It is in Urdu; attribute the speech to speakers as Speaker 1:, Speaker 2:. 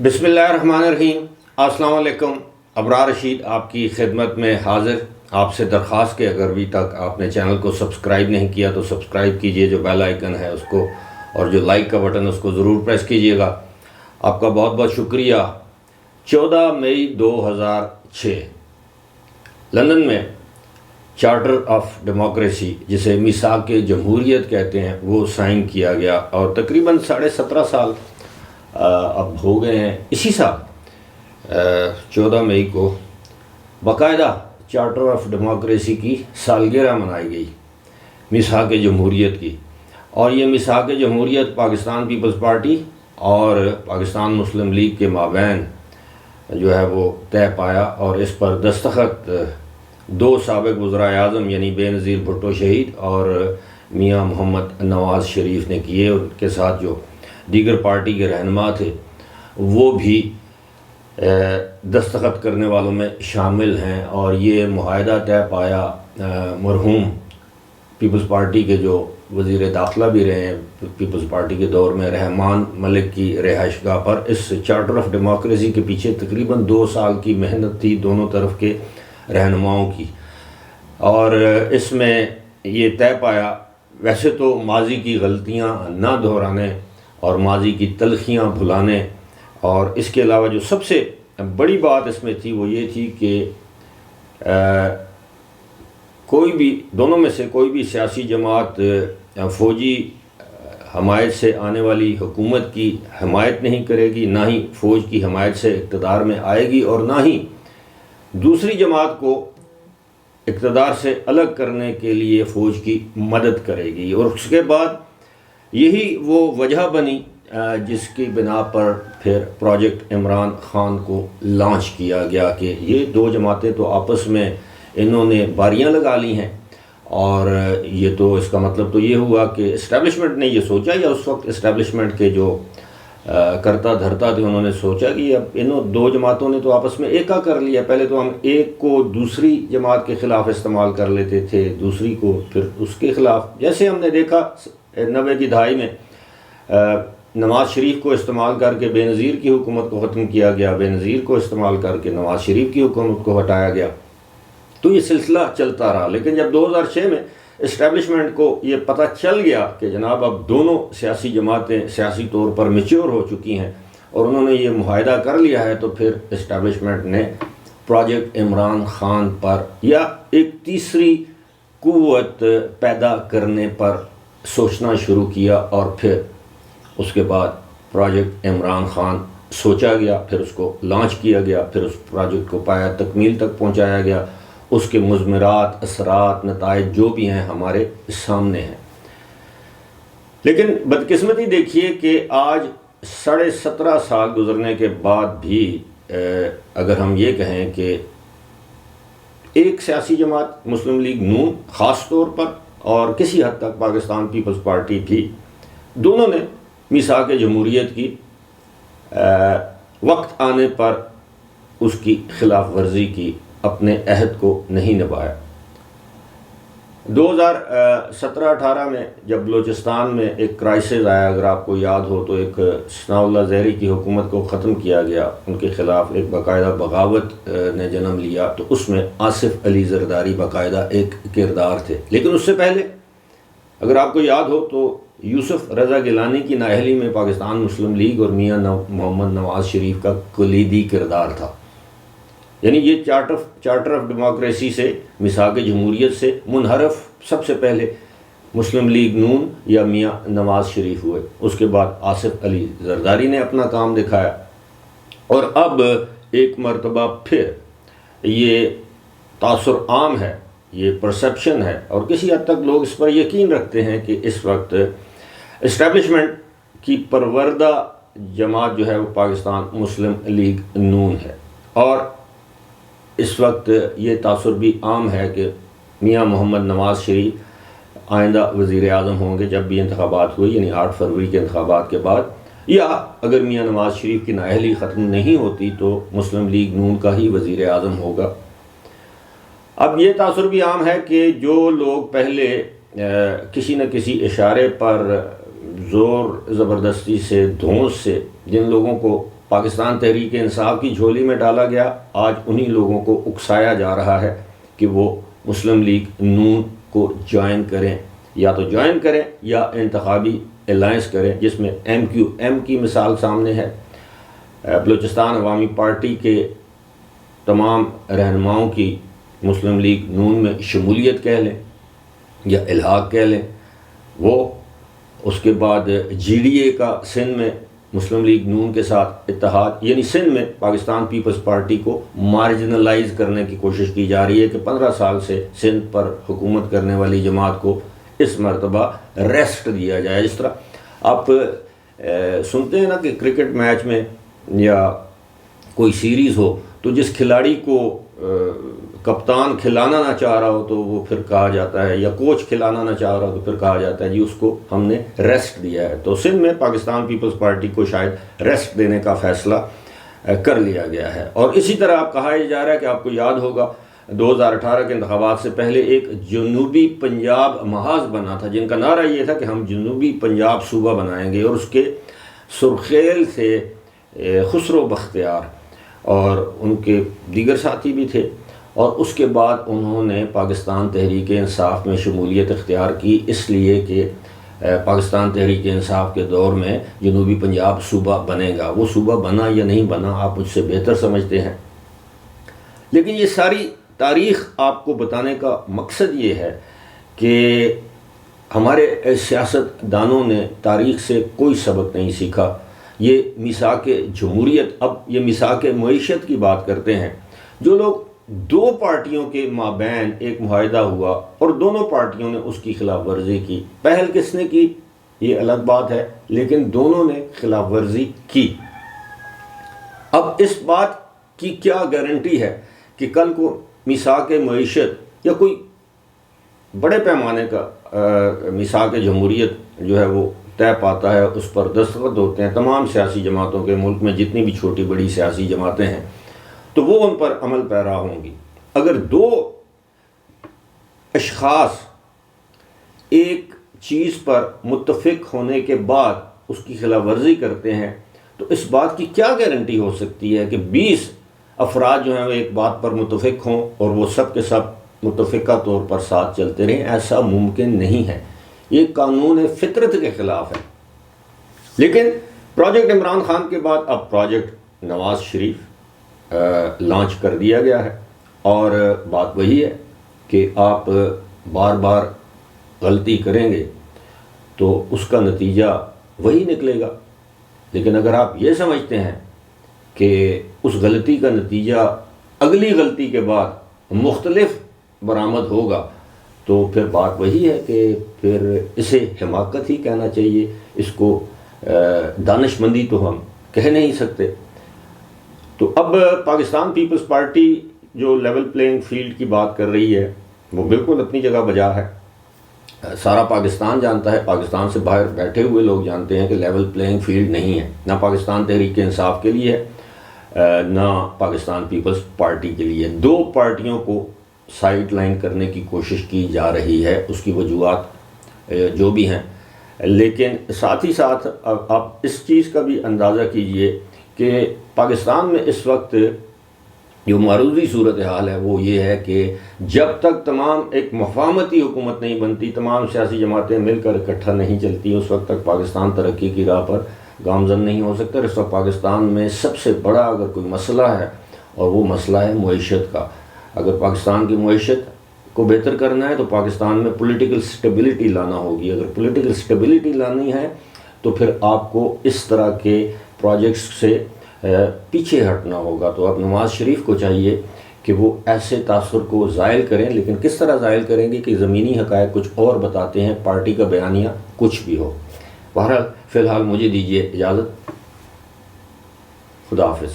Speaker 1: بسم اللہ الرحمن الرحیم۔ السلام علیکم۔ ابرار رشید آپ کی خدمت میں حاضر۔ آپ سے درخواست کہ اگر ابھی تک آپ نے چینل کو سبسکرائب نہیں کیا تو سبسکرائب کیجئے، جو بیل آئیکن ہے اس کو، اور جو لائک کا بٹن اس کو ضرور پریس کیجئے گا۔ آپ کا بہت بہت شکریہ۔ 14 مئی 2006 لندن میں چارٹر آف ڈیموکریسی، جسے میثاق جمہوریت کہتے ہیں، وہ سائن کیا گیا اور تقریباً 17.5 سال اب ہو گئے ہیں۔ اسی سال 14 مئی کو باقاعدہ چارٹر آف ڈیموکریسی کی سالگرہ منائی گئی، میثاق جمہوریت کی۔ اور یہ میثاق جمہوریت پاکستان پیپلز پارٹی اور پاکستان مسلم لیگ کے مابین جو ہے وہ طے پایا، اور اس پر دستخط 2 سابق وزرائے اعظم یعنی بے نظیر بھٹو شہید اور میاں محمد نواز شریف نے کیے۔ ان کے ساتھ جو دیگر پارٹی کے رہنما تھے وہ بھی دستخط کرنے والوں میں شامل ہیں، اور یہ معاہدہ طے پایا مرحوم پیپلز پارٹی کے جو وزیر داخلہ بھی رہے ہیں پیپلز پارٹی کے دور میں، رحمان ملک کی رہائش گاہ پر۔ اس چارٹر آف ڈیموکریسی کے پیچھے تقریباً 2 سال کی محنت تھی دونوں طرف کے رہنماؤں کی، اور اس میں یہ طے پایا ویسے تو ماضی کی غلطیاں نہ دہرانے اور ماضی کی تلخیاں بھلانے، اور اس کے علاوہ جو سب سے بڑی بات اس میں تھی وہ یہ تھی کہ کوئی بھی دونوں میں سے کوئی بھی سیاسی جماعت فوجی حمایت سے آنے والی حکومت کی حمایت نہیں کرے گی، نہ ہی فوج کی حمایت سے اقتدار میں آئے گی، اور نہ ہی دوسری جماعت کو اقتدار سے الگ کرنے کے لیے فوج کی مدد کرے گی۔ اور اس کے بعد یہی وہ وجہ بنی جس کی بنا پر پھر پروجیکٹ عمران خان کو لانچ کیا گیا کہ یہ 2 جماعتیں تو آپس میں انہوں نے باریاں لگا لی ہیں، اور یہ تو اس کا مطلب تو یہ ہوا کہ اسٹیبلشمنٹ نے یہ سوچا، یا اس وقت اسٹیبلشمنٹ کے جو کرتا دھرتا تھے انہوں نے سوچا کہ اب انہوں 2 جماعتوں نے تو آپس میں ایکا کر لیا، پہلے تو ہم ایک کو دوسری جماعت کے خلاف استعمال کر لیتے تھے، دوسری کو پھر اس کے خلاف، جیسے ہم نے دیکھا 90 کی دہائی میں نواز شریف کو استعمال کر کے بے نظیر کی حکومت کو ختم کیا گیا، بے نظیر کو استعمال کر کے نواز شریف کی حکومت کو ہٹایا گیا، تو یہ سلسلہ چلتا رہا۔ لیکن جب 2006 میں اسٹیبلشمنٹ کو یہ پتہ چل گیا کہ جناب اب دونوں سیاسی جماعتیں سیاسی طور پر میچور ہو چکی ہیں اور انہوں نے یہ معاہدہ کر لیا ہے، تو پھر اسٹیبلشمنٹ نے پروجیکٹ عمران خان پر یا ایک تیسری قوت پیدا کرنے پر سوچنا شروع کیا، اور پھر اس کے بعد پروجیکٹ عمران خان سوچا گیا، پھر اس کو لانچ کیا گیا، پھر اس پروجیکٹ کو پایا تکمیل تک پہنچایا گیا۔ اس کے مضمرات، اثرات، نتائج جو بھی ہیں ہمارے سامنے ہیں۔ لیکن بدقسمتی دیکھیے کہ آج 17.5 سال گزرنے کے بعد بھی اگر ہم یہ کہیں کہ ایک سیاسی جماعت مسلم لیگ نون خاص طور پر اور کسی حد تک پاکستان پیپلز پارٹی بھی، دونوں نے میثاق جمہوریت کی وقت آنے پر اس کی خلاف ورزی کی، اپنے عہد کو نہیں نبھایا۔ 2017-18 میں جب بلوچستان میں ایک کرائسس آیا، اگر آپ کو یاد ہو، تو ایک ثناء اللہ زہری کی حکومت کو ختم کیا گیا، ان کے خلاف ایک باقاعدہ بغاوت نے جنم لیا، تو اس میں آصف علی زرداری باقاعدہ ایک کردار تھے۔ لیکن اس سے پہلے اگر آپ کو یاد ہو تو یوسف رضا گیلانی کی نااہلی میں پاکستان مسلم لیگ اور میاں محمد نواز شریف کا کلیدی کردار تھا۔ یعنی یہ چارٹر آف ڈیموکریسی سے، میثاق جمہوریت سے منحرف سب سے پہلے مسلم لیگ نون یا میاں نواز شریف ہوئے، اس کے بعد آصف علی زرداری نے اپنا کام دکھایا، اور اب ایک مرتبہ پھر یہ تاثر عام ہے، یہ پرسیپشن ہے، اور کسی حد تک لوگ اس پر یقین رکھتے ہیں کہ اس وقت اسٹیبلشمنٹ کی پروردہ جماعت جو ہے وہ پاکستان مسلم لیگ نون ہے، اور اس وقت یہ تاثر بھی عام ہے کہ میاں محمد نواز شریف آئندہ وزیر اعظم ہوں گے جب بھی انتخابات ہوئی، یعنی 8 فروری کے انتخابات کے بعد، یا اگر میاں نواز شریف کی نااہلی ختم نہیں ہوتی تو مسلم لیگ نون کا ہی وزیر اعظم ہوگا۔ اب یہ تاثر بھی عام ہے کہ جو لوگ پہلے کسی نہ کسی اشارے پر زور زبردستی سے دھونس سے جن لوگوں کو پاکستان تحریک انصاف کی جھولی میں ڈالا گیا، آج انہی لوگوں کو اکسایا جا رہا ہے کہ وہ مسلم لیگ نون کو جوائن کریں، یا تو جوائن کریں یا انتخابی الائنس کریں، جس میں ایم کی مثال سامنے ہے۔ بلوچستان عوامی پارٹی کے تمام رہنماؤں کی مسلم لیگ نون میں شمولیت کہہ لیں یا الحاق کہہ لیں، وہ اس کے بعد جی ڈی اے کا سندھ میں مسلم لیگ نون کے ساتھ اتحاد، یعنی سندھ میں پاکستان پیپلز پارٹی کو مارجنلائز کرنے کی کوشش کی جا رہی ہے کہ 15 سال سے سندھ پر حکومت کرنے والی جماعت کو اس مرتبہ ریسٹ دیا جائے۔ جس طرح آپ سنتے ہیں نا کہ کرکٹ میچ میں یا کوئی سیریز ہو تو جس کھلاڑی کو کپتان کھلانا نہ چاہ رہا ہو تو وہ پھر کہا جاتا ہے، یا کوچ کھلانا نہ چاہ رہا ہو تو پھر کہا جاتا ہے جی اس کو ہم نے ریسٹ دیا ہے۔ تو سندھ میں پاکستان پیپلز پارٹی کو شاید ریسٹ دینے کا فیصلہ کر لیا گیا ہے۔ اور اسی طرح آپ کہا جا رہا ہے کہ آپ کو یاد ہوگا 2018 کے انتخابات سے پہلے ایک جنوبی پنجاب محاذ بنا تھا، جن کا نعرہ یہ تھا کہ ہم جنوبی پنجاب صوبہ بنائیں گے، اور اس کے سرخیل سے خسرو بختیار اور ان کے دیگر ساتھی بھی تھے، اور اس کے بعد انہوں نے پاکستان تحریک انصاف میں شمولیت اختیار کی، اس لیے کہ پاکستان تحریک انصاف کے دور میں جنوبی پنجاب صوبہ بنے گا۔ وہ صوبہ بنا یا نہیں بنا آپ مجھ سے بہتر سمجھتے ہیں، لیکن یہ ساری تاریخ آپ کو بتانے کا مقصد یہ ہے کہ ہمارے سیاست دانوں نے تاریخ سے کوئی سبق نہیں سیکھا۔ یہ میثاق جمہوریت، اب یہ میثاق معیشت کی بات کرتے ہیں، جو لوگ دو پارٹیوں کے مابین ایک معاہدہ ہوا اور دونوں پارٹیوں نے اس کی خلاف ورزی کی، پہل کس نے کی یہ الگ بات ہے، لیکن دونوں نے خلاف ورزی کی۔ اب اس بات کی کیا گارنٹی ہے کہ کل کو میثاق معیشت یا کوئی بڑے پیمانے کا میثاق جمہوریت جو ہے وہ طے پاتا ہے، اس پر دستخط ہوتے ہیں تمام سیاسی جماعتوں کے، ملک میں جتنی بھی چھوٹی بڑی سیاسی جماعتیں ہیں، تو وہ ان پر عمل پیرا ہوں گی۔ اگر دو اشخاص ایک چیز پر متفق ہونے کے بعد اس کی خلاف ورزی کرتے ہیں تو اس بات کی کیا گارنٹی ہو سکتی ہے کہ 20 افراد جو ہیں وہ ایک بات پر متفق ہوں اور وہ سب کے سب متفقہ طور پر ساتھ چلتے رہیں؟ ایسا ممکن نہیں ہے، یہ قانون فطرت کے خلاف ہے۔ لیکن پروجیکٹ عمران خان کے بعد اب پروجیکٹ نواز شریف لانچ کر دیا گیا ہے، اور بات وہی ہے کہ آپ بار بار غلطی کریں گے تو اس کا نتیجہ وہی نکلے گا۔ لیکن اگر آپ یہ سمجھتے ہیں کہ اس غلطی کا نتیجہ اگلی غلطی کے بعد مختلف برآمد ہوگا تو پھر بات وہی ہے کہ پھر اسے حماقت ہی کہنا چاہیے، اس کو دانش مندی تو ہم کہہ نہیں سکتے۔ تو اب پاکستان پیپلز پارٹی جو لیول پلینگ فیلڈ کی بات کر رہی ہے وہ بالکل اپنی جگہ بجا ہے، سارا پاکستان جانتا ہے، پاکستان سے باہر بیٹھے ہوئے لوگ جانتے ہیں کہ لیول پلینگ فیلڈ نہیں ہے، نہ پاکستان تحریک انصاف کے لیے ہے نہ پاکستان پیپلز پارٹی کے لیے۔ دو پارٹیوں کو سائیڈ لائن کرنے کی کوشش کی جا رہی ہے، اس کی وجوہات جو بھی ہیں، لیکن ساتھ ہی ساتھ آپ اس چیز کا بھی اندازہ کیجئے کہ پاکستان میں اس وقت جو معروضی صورتحال ہے وہ یہ ہے کہ جب تک تمام ایک مفاہمتی حکومت نہیں بنتی، تمام سیاسی جماعتیں مل کر اکٹھا نہیں چلتی، اس وقت تک پاکستان ترقی کی راہ پر گامزن نہیں ہو سکتا۔ اس وقت پاکستان میں سب سے بڑا اگر کوئی مسئلہ ہے اور وہ مسئلہ ہے معیشت کا۔ اگر پاکستان کی معیشت کو بہتر کرنا ہے تو پاکستان میں پولیٹیکل سٹیبلٹی لانا ہوگی۔ اگر پولیٹیکل سٹیبلٹی لانی ہے تو پھر آپ کو اس طرح کے پروجیکٹس سے پیچھے ہٹنا ہوگا۔ تو اب نواز شریف کو چاہیے کہ وہ ایسے تاثر کو زائل کریں، لیکن کس طرح زائل کریں گے کہ زمینی حقائق کچھ اور بتاتے ہیں، پارٹی کا بیانیہ کچھ بھی ہو۔ بہرحال فی الحال مجھے دیجیے اجازت، خدا حافظ۔